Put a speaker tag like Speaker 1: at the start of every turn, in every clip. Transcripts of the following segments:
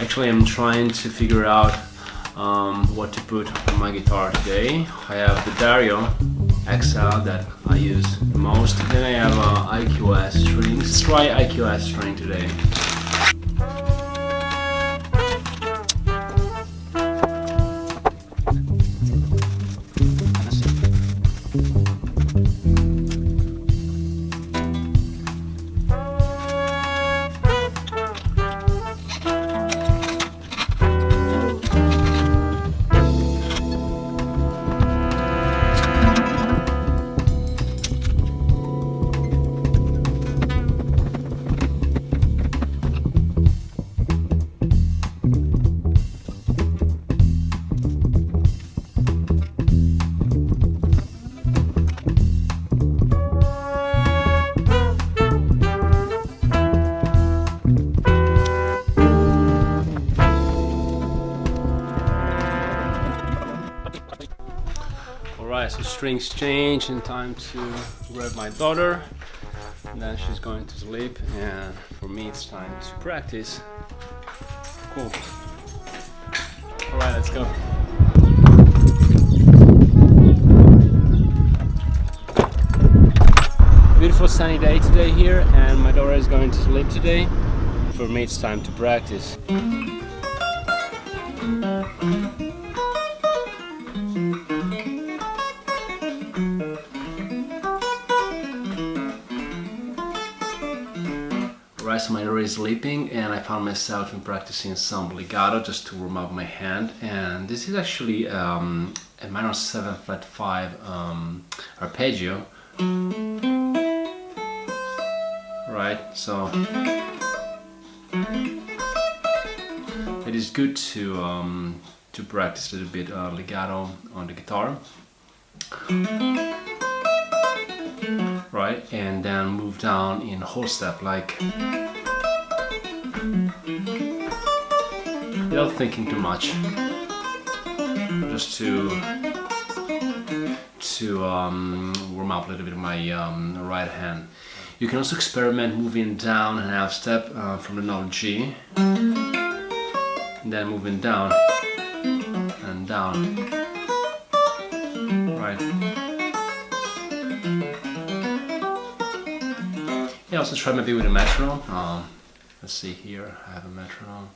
Speaker 1: Actually, I'm trying to figure out what to put on my guitar today. I have the Dario XL that I use the most. Then I have IQS strings. Let's try IQS string today. Alright, so strings change and time to grab my daughter. And then she's going to sleep, and for me it's time to practice. Cool. Alright, let's go. Beautiful sunny day today here, and my daughter is going to sleep today. For me it's time to practice. Alright, so my daughter is sleeping, and I found myself in practicing some legato just to warm up my hand. And this is actually a minor 7 flat 5 arpeggio. Right, so it is good to practice a little bit legato on the guitar. Right, and then move down in whole step, like without thinking too much, just to warm up a little bit my right hand. You can also experiment moving down and half step from the note G, and then moving down and down. Right. Yeah, also try maybe with a metronome. Let's see here, I have a metronome.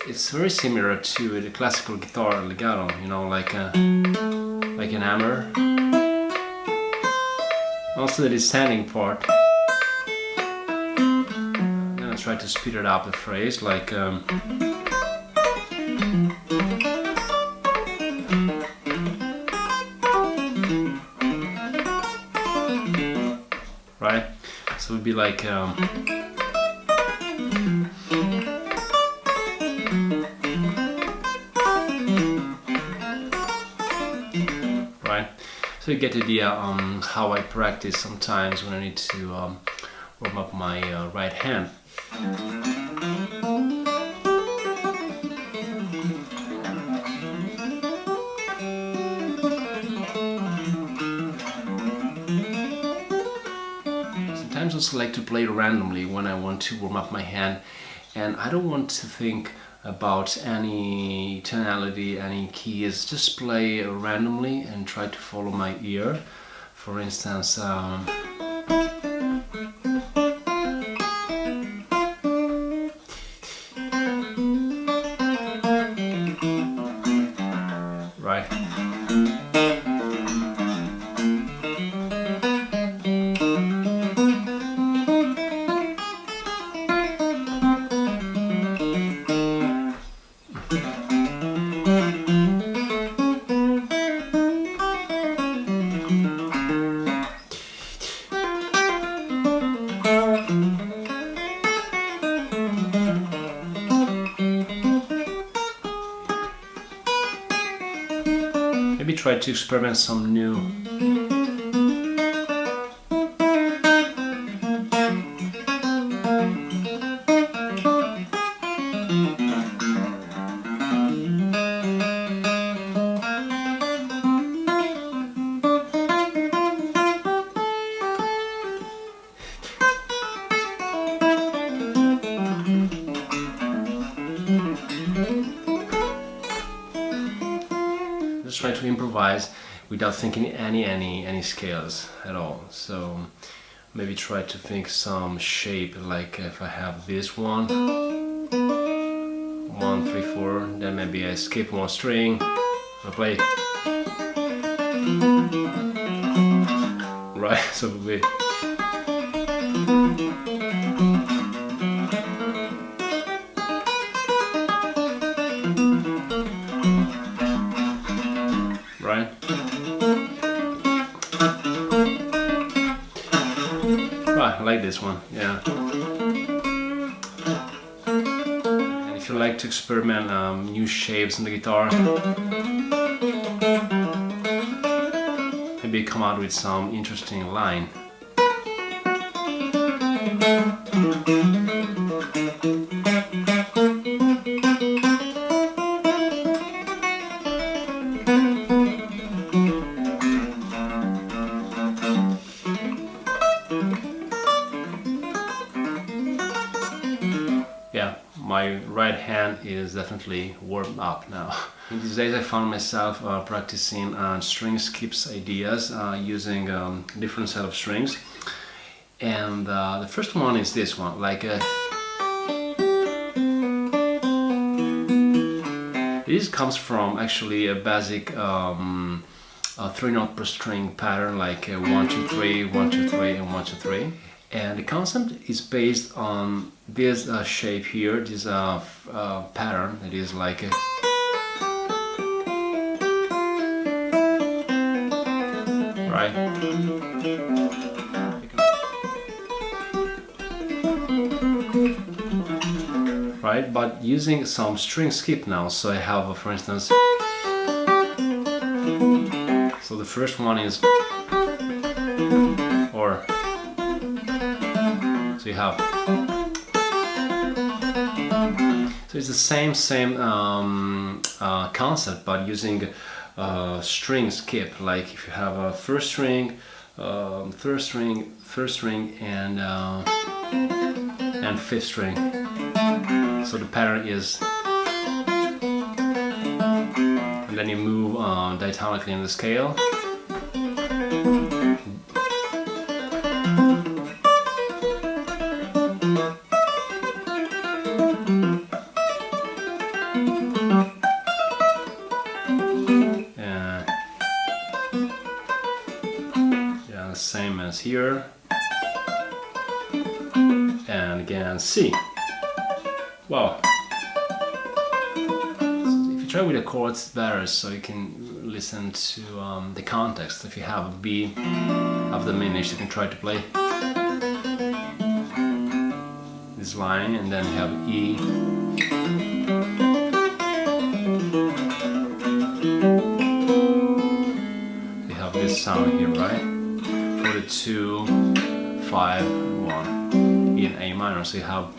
Speaker 1: It's very similar to the classical guitar legato, you know, like an hammer. Also the descending part. I'm gonna try to speed it up the phrase, like right? So it would be like so you get the idea how I practice sometimes when I need to warm up my right hand. Sometimes I also like to play randomly when I want to warm up my hand, and I don't want to think about any tonality, any keys. Just play randomly and try to follow my ear. For instance, right. Maybe try to experiment some new just try to improvise without thinking any scales at all. So maybe try to think some shape, like if I have this one, 1, 3, 4, then maybe I skip one string, I play, right? So we right? Right, I like this one, yeah. And if you like to experiment new shapes on the guitar, maybe come out with some interesting line. Yeah, my right hand is definitely warmed up now. In these days I found myself practicing string skips ideas using different set of strings. And the first one is this one, like this comes from actually a basic 3-note per string pattern, like 1, 2, 3, 1, 2, 3, and 1, 2, 3. And the concept is based on this shape here, this pattern that is like right? Right, but using some string skip now. So I have, for instance, so the first one is, or so you have, so it's the same concept, but using string skip. Like if you have a first string, third string, and fifth string. So the pattern is, and then you move diatonically in the scale. Yeah, same as here. And again, C. Wow. So if you try with the chords, it varies, so you can listen to the context. If you have a B half diminished, you can try to play this line, and then you have E. You have this sound here, right? 42, 5, 1 in A minor. So you have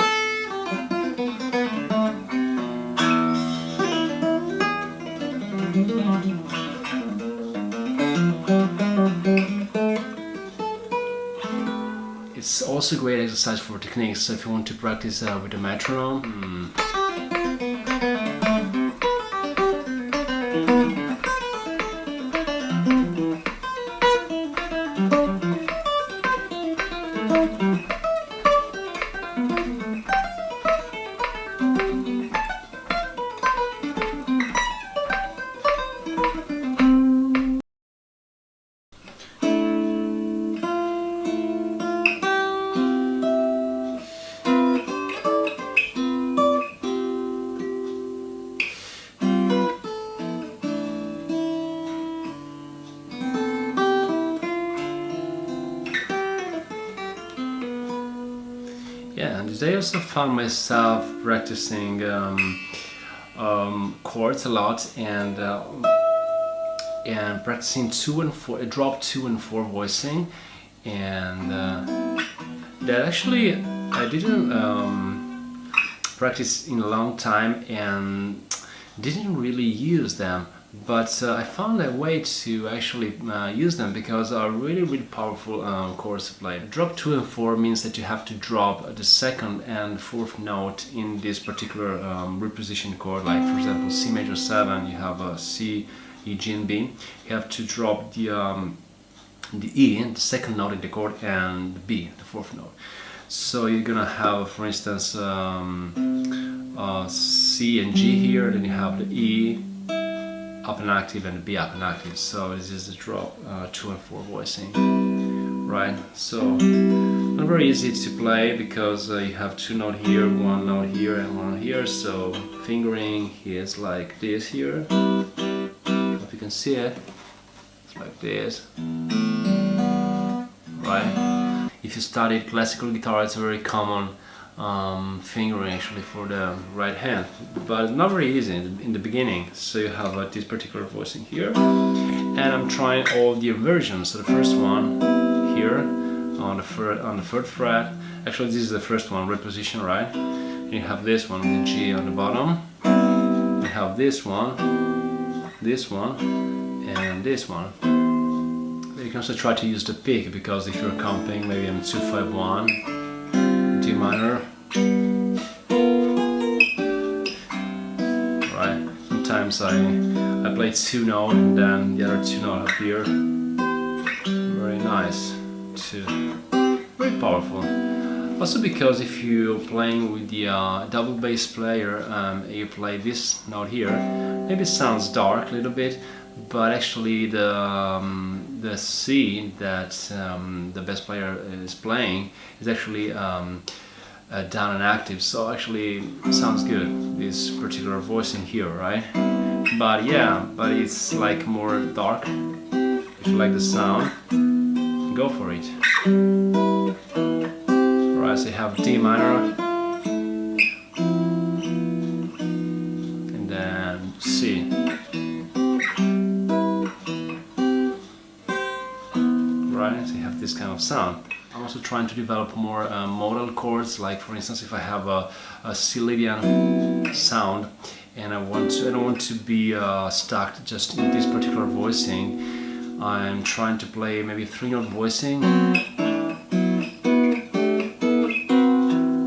Speaker 1: it's also a great exercise for techniques. So if you want to practice with a metronome, yeah, and I also found myself practicing chords a lot, and practicing 2 and 4, drop 2 and 4 voicing, and that actually I didn't practice in a long time and didn't really use them, but I found a way to actually use them because are really powerful chords to play. Drop 2 and 4 means that you have to drop the second and fourth note in this particular reposition chord. Like for example, C major 7, you have a C, E, G, and B. You have to drop the E, the second note in the chord, and the B, the fourth note. So you're gonna have, for instance, C and G here, then you have the E up and active and the B up and active. So this is the drop 2 and 4 voicing, right? So not very easy to play because you have 2 notes here, 1 note here, and 1 here. So fingering is like this here. If you can see it, it's like this, right? If you studied classical guitar, it's a very common fingering actually for the right hand, but not very easy in the beginning. So you have this particular voicing here, and I'm trying all the inversions. So the first one here on the third fret. Actually, this is the first one, reposition, right? And you have this one with the G on the bottom. You have this one, and this one. You can also try to use the pick, because if you're comping maybe on 2-5-1, D minor, right? Sometimes I play 2 notes and then the other 2 notes up here. Very nice too, very powerful. Also because if you're playing with the double bass player, you play this note here, maybe it sounds dark a little bit, but actually the C that the bass player is playing is actually down and active, so actually sounds good, this particular voicing here, right? But yeah, but it's like more dark. If you like the sound, go for it. Right, so you have D minor, and then C. Right, so you have this kind of sound. I'm also trying to develop more modal chords, like for instance if I have a C Lydian sound and I don't want to be stuck just in this particular voicing. I'm trying to play maybe 3-note voicing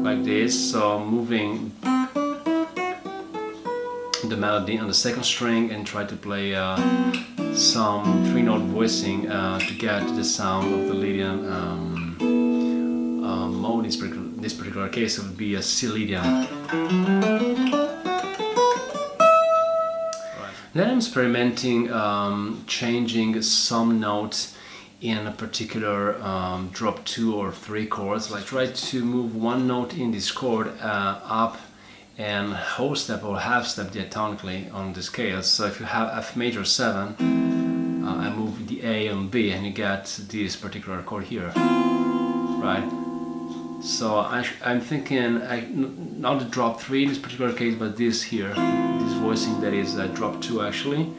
Speaker 1: like this, so moving the melody on the second string and try to play some 3-note voicing to get the sound of the Lydian mode. In this particular case it would be a C Lydian. Then I'm experimenting changing some notes in a particular drop 2 or 3 chords. Like try to move one note in this chord up and whole step or half step diatonically on the scale. So if you have F major 7, I move the A and B and you get this particular chord here, right? So I'm thinking not the drop 3 in this particular case, but this here, this voicing that is drop 2 actually.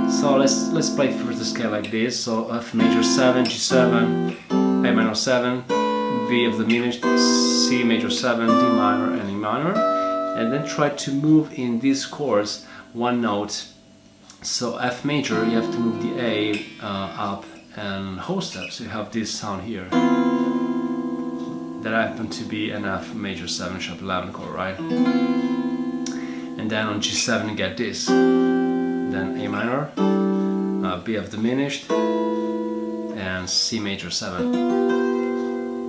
Speaker 1: So let's play first the scale like this. So F major 7, G7, A minor 7, B of the diminished, C major 7, D minor and E minor, and then try to move in these chords one note. So F major, you have to move the A up and whole step, so you have this sound here. That happen to be an F major 7 sharp 11 chord, right? And then on G7 you get this. Then A minor, B of diminished, and C major 7.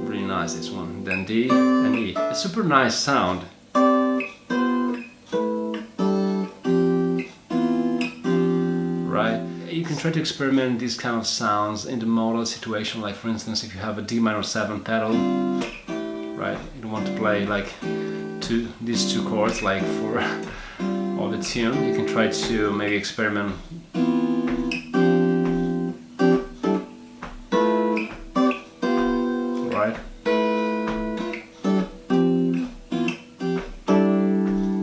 Speaker 1: Really nice this one. Then D and E. A super nice sound. Right? You can try to experiment these kind of sounds in the modal situation, like for instance if you have a D minor 7 pedal, right? You don't want to play like these 2 chords like for all the tune. You can try to maybe experiment right?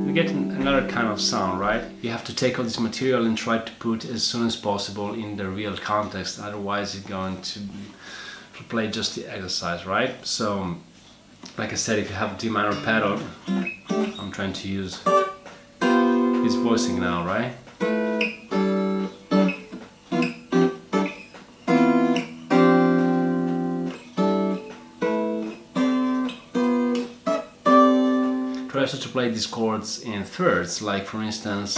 Speaker 1: You get another kind of sound, right? You have to take all this material and try to put as soon as possible in the real context, otherwise you're going to play just the exercise, right? So like I said, if you have a D minor pedal, I'm trying to use this voicing now, right? also to play these chords in thirds, like for instance,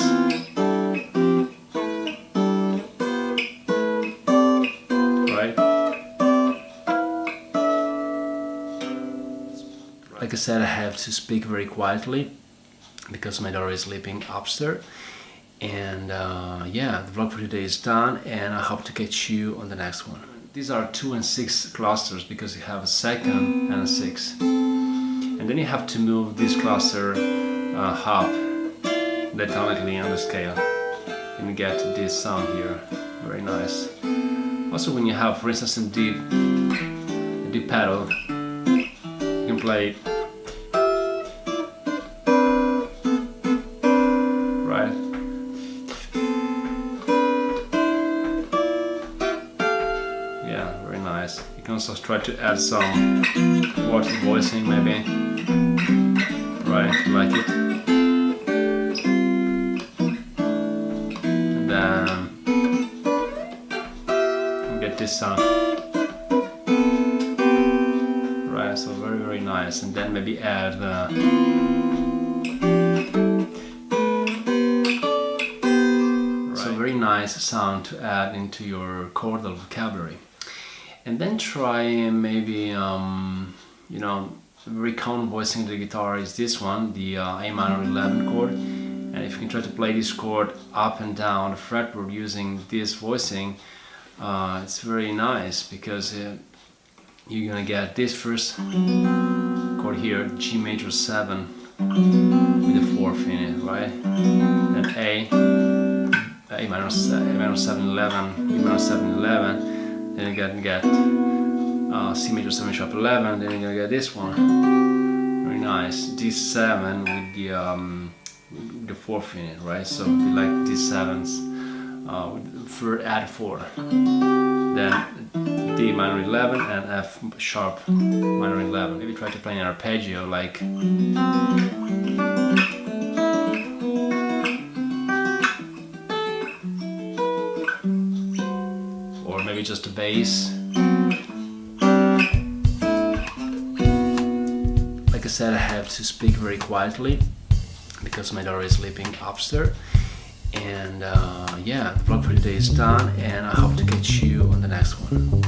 Speaker 1: right? Like I said, I have to speak very quietly because my daughter is sleeping upstairs. And yeah, the vlog for today is done, and I hope to catch you on the next one. These are 2 and 6 clusters because you have a second and a 6. And then you have to move this cluster up diatonically on the scale, and you get this sound here. Very nice. Also, when you have, for instance, a deep pedal, you can play right. Yeah, very nice. You can also try to add some water voicing, maybe. Right, like it. And then you get this sound. Right, so very, very nice. And then maybe add so very nice sound to add into your chordal vocabulary. And then try maybe you know, very common voicing the guitar is this one, the A minor 11 chord. And if you can try to play this chord up and down the fretboard using this voicing, it's very nice because you're gonna get this first chord here, G major 7 with a 4th in it, right? Then A minor 7 11, B minor 7 11. Then you're gonna get C major 7 sharp 11. Then you're gonna get this one. Very nice. D7 with the 4th in it, right? So we like D7s for add 4. Then D minor 11 and F sharp minor 11. Maybe try to play an arpeggio like. Or maybe just a bass. Like I said, I have to speak very quietly because my daughter is sleeping upstairs. And yeah, the vlog for today is done, and I hope to catch you on the next one.